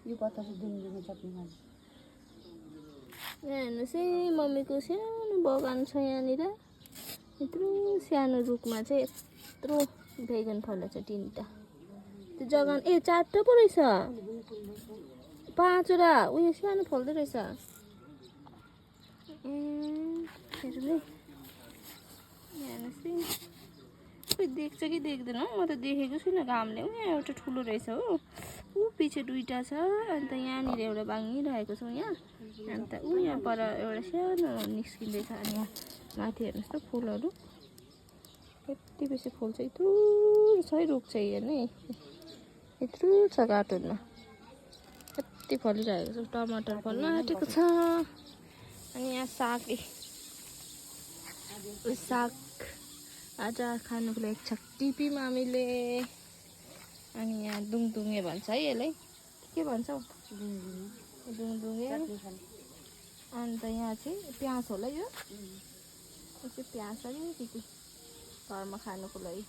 यो पत्ता चाहिँ दुङदुङे चटनी खान्छ। यहाँ हेर्नुहोस् है मम्मीको सानो बगान छ यहाँनिर। यत्रो सानो रुखमा चाहिँ यत्रो बैगन फलेको छ 3टा। त्यो जग्गा ए 4टा पो रहेछ। 5वटा उयो सानो फल्दै रहेछ। हेर्नु है हेर्नुहोस् है। खोइ देख्छ कि देख्दैन हौ, म त देखेको छुइनँ घामले। यहाँ एउटा ठुलो रहेछ हो, ऊ पछि 2टा छ। अन्त यहाँनिर एउटा बाङ्गिरहेको छ यहाँ। अन्त ऊ यहाँ पर एउटा सानो निस्किँदैछ। अनि यहाँ माथि हेर्नुहोस् त फुलहरू यति बेसी फुल छ। यत्रो छ है रुख चाहिँ हेर्नु है, यत्रो छ कार्टुनमा कति फलिरहेको छ। टमाटर फल्न आँटेको छ। अनि यहाँ साग आज खानुको लागि छक टिपी मामीले। अनि यहाँ दुङदुङे भन्छ है यसलाई, के भन्छ हौ दुङदुङे। अन्त यहाँ चाहिँ प्याज होला यो चाहिँ प्याज अलिकति घरमा खानुको लागि।